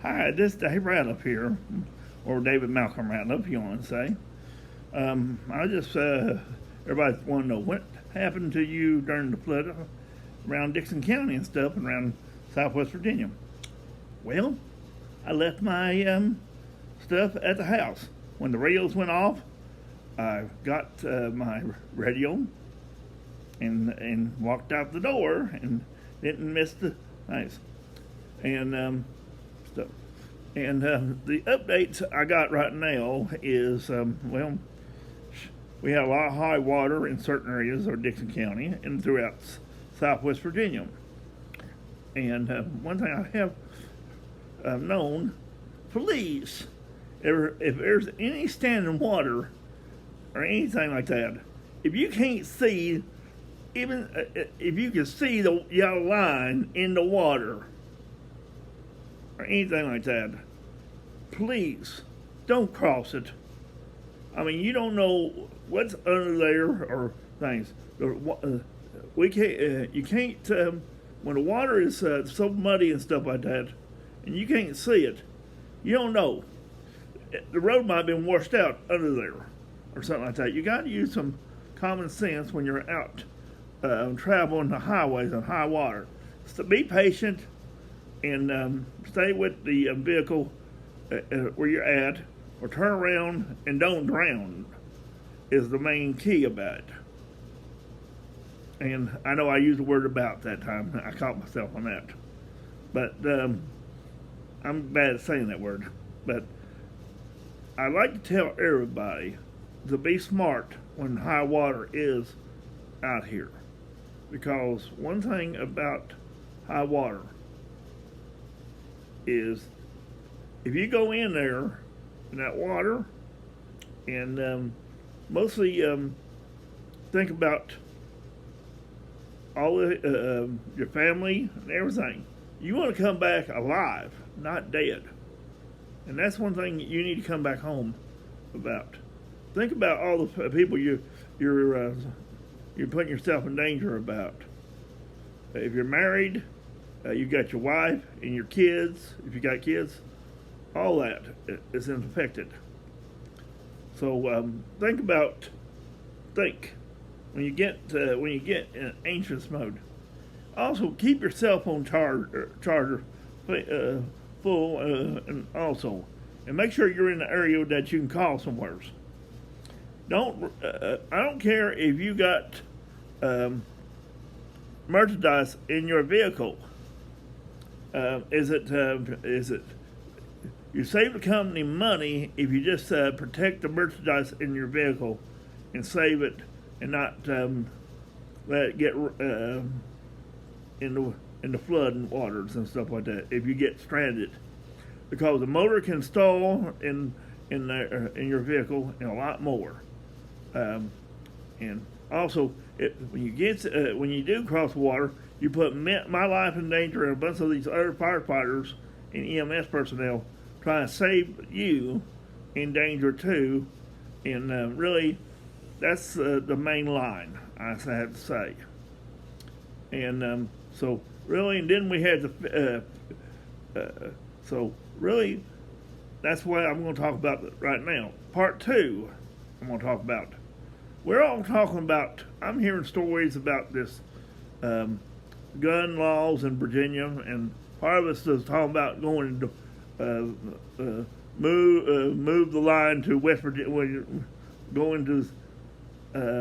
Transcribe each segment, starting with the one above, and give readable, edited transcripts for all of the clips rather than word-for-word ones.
Hi, this is Dave Ratliff here, or David Malcolm Ratliff, you want to say. I just, everybody want to know what happened to you during the flood around Dixon County and stuff, and around Southwest Virginia. Well, I left my stuff at the house. When the radios went off, I got my radio and walked out the door and didn't miss the things and stuff. And the updates I got right now is we had a lot of high water in certain areas of Dixon County and throughout Southwest Virginia. And one thing I have known, please, if there's any standing water or anything like that, if you can't see, even if you can see the yellow line in the water or anything like that, please don't cross it. I mean, you don't know what's under there or things. We can't. You can't. When the water is so muddy and stuff like that, and you can't see it, you don't know. The road might have been washed out under there, or something like that. You got to use some common sense when you're out traveling the highways on high water. So be patient and stay with the vehicle where you're at, or turn around and don't drown is the main key about it. And I know I used the word about that time. I caught myself on that. But I'm bad at saying that word. But I like to tell everybody to be smart when high water is out here. Because one thing about high water is if you go in there in that water and mostly think about all your family and everything. You want to come back alive, not dead. And that's one thing you need to come back home about. Think about all the people you're putting yourself in danger about. If you're married, you've got your wife and your kids. If you got kids, all that is affected. So think when you get in anxious mode. Also, keep your cell phone charger full, and make sure you're in the area that you can call somewhere. I don't care if you got merchandise in your vehicle. Is it you save the company money if you just protect the merchandise in your vehicle and save it and not let it get in the flood and waters and stuff like that if you get stranded, because the motor can stall in your vehicle and a lot more. And also, when you do cross the water, you put my life in danger and a bunch of these other firefighters and EMS personnel trying to save you in danger too. And really, that's the main line I have to say. And so really, and then we had so really, that's what I'm going to talk about right now. Part 2, I'm going to talk about. We're all talking about. I'm hearing stories about this gun laws in Virginia, and part of us is talking about going to move the line to West Virginia, going to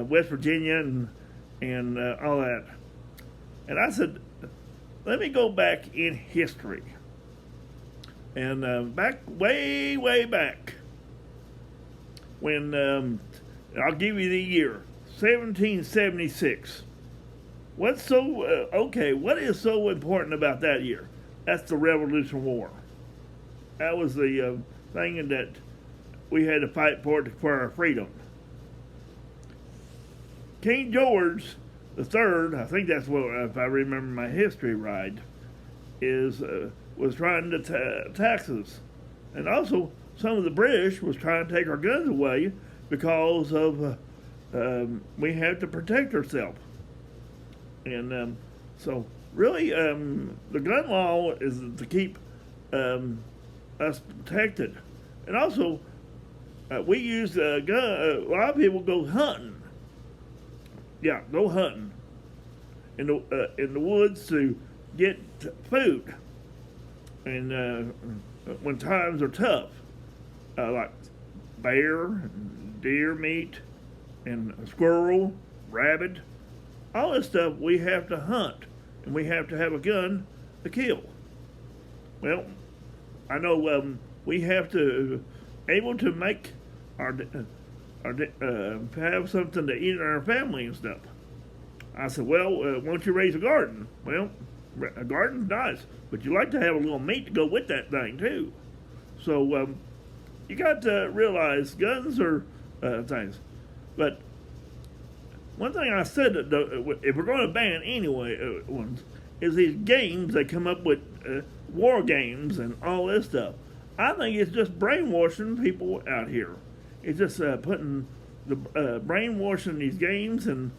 West Virginia and all that. And I said, let me go back in history. And way back, when, I'll give you the year, 1776. What is so important about that year? That's the Revolutionary War. That was the thing that we had to fight for our freedom. King George III, I think that's what, if I remember my history right, was trying to tax us. And also, some of the British was trying to take our guns away because of we have to protect ourselves. And so really, the gun law is to keep us protected. And also, we use a gun. A lot of people go hunting. Yeah, go hunting in the woods to get food. And when times are tough, like bear, and deer meat, and squirrel, rabbit, all this stuff we have to hunt, and we have to have a gun to kill. Well, I know we have to able to make have something to eat in our family and stuff. I said, well, why don't you raise a garden? Well, a garden's nice, but you like to have a little meat to go with that thing too. So you got to realize guns are things. But one thing I said that if we're going to ban anyway ones is these games they come up with war games and all this stuff. I think it's just brainwashing people out here. It's just putting the brainwashing these games and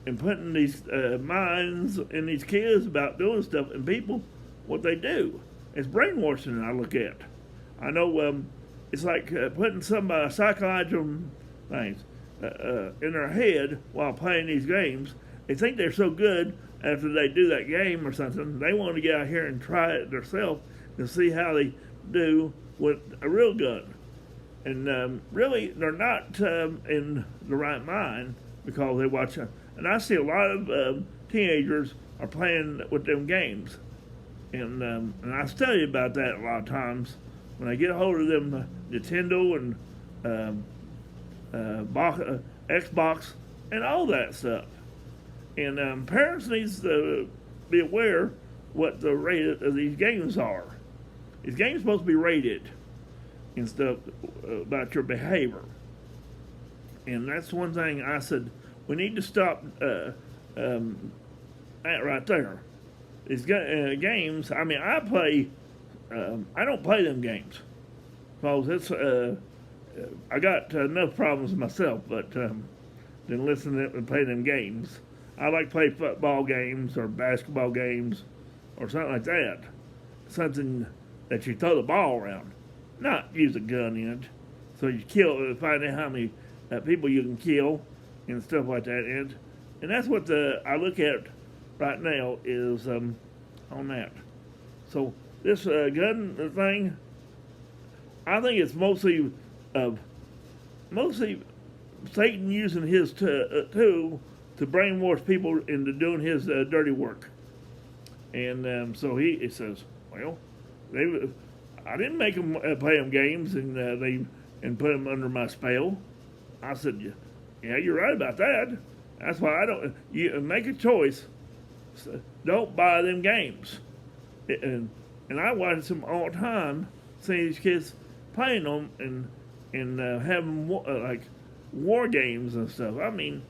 putting these minds in these kids about doing stuff and people what they do. It's brainwashing. I look at. I know it's like putting some psychological things in their head while playing these games. They think they're so good after they do that game or something. They want to get out here and try it themselves and see how they do with a real gun. And really, they're not in the right mind because they watch. And I see a lot of teenagers are playing with them games, and I study about that a lot of times when I get a hold of them Nintendo and Xbox and all that stuff. And parents needs to be aware what the rate of these games are. These games are supposed to be rated and stuff about your behavior. And that's one thing I said, we need to stop that right there. These games, I mean, I don't play them games. Because it's, I got enough problems myself, but then listen to them and play them games. I like to play football games or basketball games or something like that. Something that you throw the ball around, not use a gun in it. So you find out how many people you can kill and stuff like that. And that's what I look at right now is on that. So this gun thing, I think it's mostly Satan using his tool to brainwash people into doing his dirty work. And so he says, well, I didn't make them play them games and put them under my spell. I said, yeah, you're right about that. That's why you make a choice. Don't buy them games. And I watch them all the time, seeing these kids playing them and having like war games and stuff. I mean,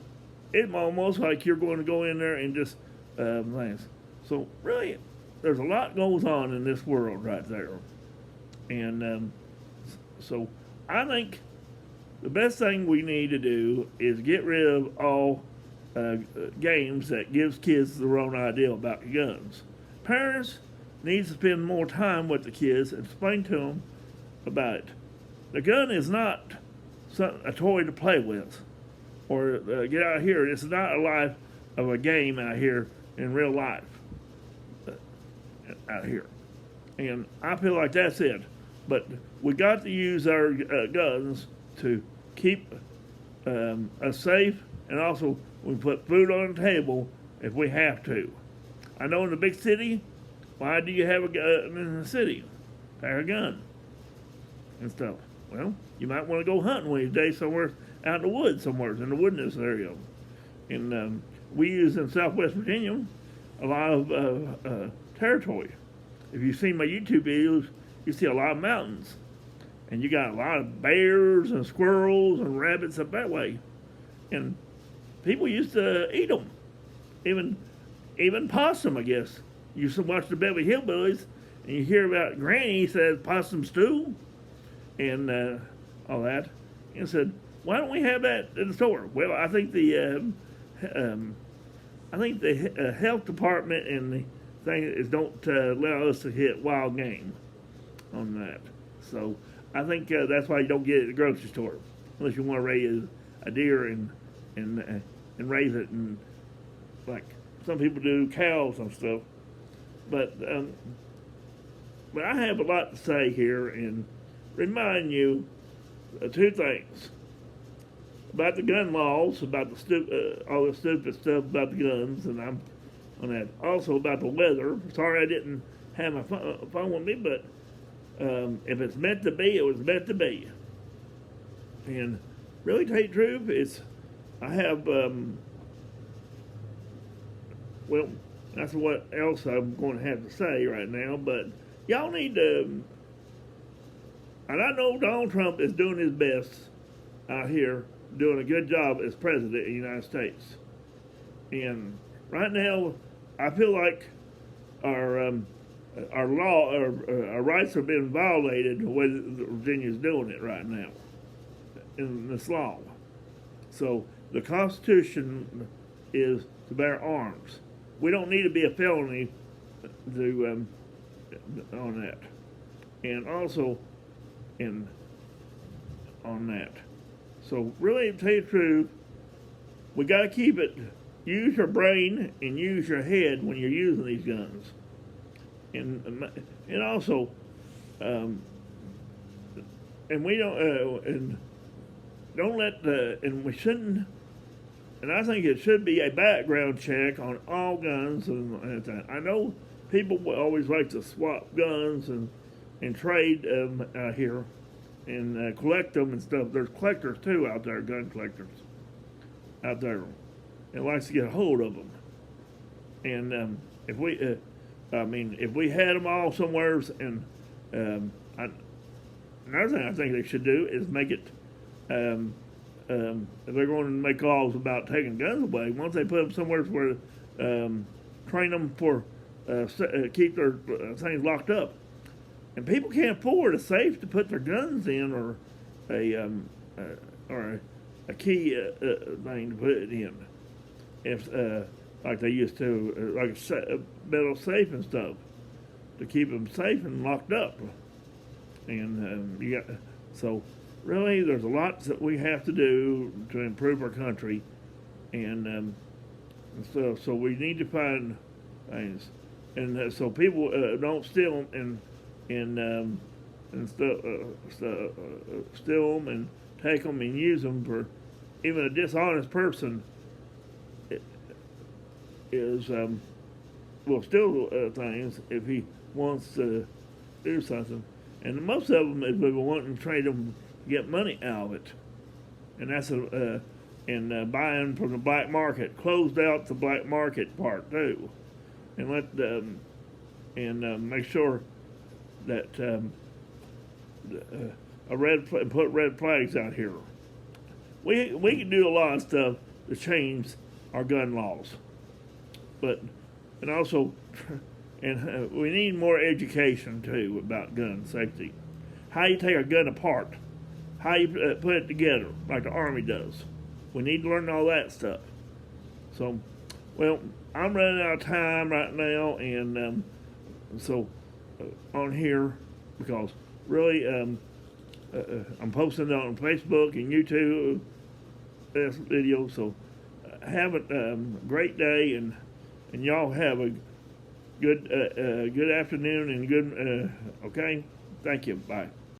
it's almost like you're going to go in there and just things. So really, there's a lot goes on in this world right there. And so I think the best thing we need to do is get rid of all games that gives kids the wrong idea about guns. Parents need to spend more time with the kids and explain to them about it. The gun is not a toy to play with or get out here. It's not a life of a game out here in real life out here. And I feel like that's it. But we got to use our guns to keep us safe, and also we put food on the table if we have to. I know in the big city, why do you have a gun in the city? Pack a gun and stuff. Well, you might want to go hunting one of these days somewhere out in the woods, somewhere in the wilderness area. And we use in Southwest Virginia a lot of territory. If you've seen my YouTube videos, you see a lot of mountains. And you got a lot of bears and squirrels and rabbits up that way. And people used to eat them. Even possum, I guess. You used to watch the Beverly Hillbillies, and you hear about Granny says possum stew and all that. And said, why don't we have that in the store? Well, I think the health department and the thing is don't allow us to hit wild game on that. So I think that's why you don't get it at the grocery store unless you want to raise a deer and raise it, and like some people do cows and stuff. But I have a lot to say here and remind you two things about the gun laws, about the all the stupid stuff about the guns, and I'm on that. Also about the weather. Sorry I didn't have my phone with me, but if it's meant to be, it was meant to be. And really, to tell you the truth, I have well, that's what else I'm going to have to say right now. But y'all need to. And I know Donald Trump is doing his best out here, doing a good job as president of the United States. And right now, I feel like our law, our rights are being violated the way that Virginia's doing it right now in this law. So the Constitution is to bear arms. We don't need to be a felony to on that, and also on that. So really, to tell you the truth, we got to keep it. Use your brain and use your head when you're using these guns, and also, and we don't let and we shouldn't. And I think it should be a background check on all guns and that. I know people always like to swap guns and trade out here and collect them and stuff. There's collectors too out there, gun collectors out there, and likes to get a hold of them. And if we had them all somewhere, and another thing I think they should do is make it. If they're going to make calls about taking guns away, once they put them somewhere where train them for keep their things locked up, and people can't afford a safe to put their guns in or a key thing to put it in, if like they used to, like a metal safe and stuff to keep them safe and locked up, and you got so. Really, there's a lot that we have to do to improve our country, and so we need to find things, and so people don't steal and steal them and take them and use them for even a dishonest person will steal things if he wants to do something, and most of them is people wanting to trade them. Get money out of it, and that's buying from the black market. Closed out the black market part too, and make sure that put red flags out here. We can do a lot of stuff to change our gun laws, and also we need more education too about gun safety. How you take a gun apart. How you put it together, like the Army does. We need to learn all that stuff. So, well, I'm running out of time right now, and so on here, because really I'm posting it on Facebook and YouTube this video. So have a great day, and y'all have a good afternoon and good. Okay, thank you. Bye.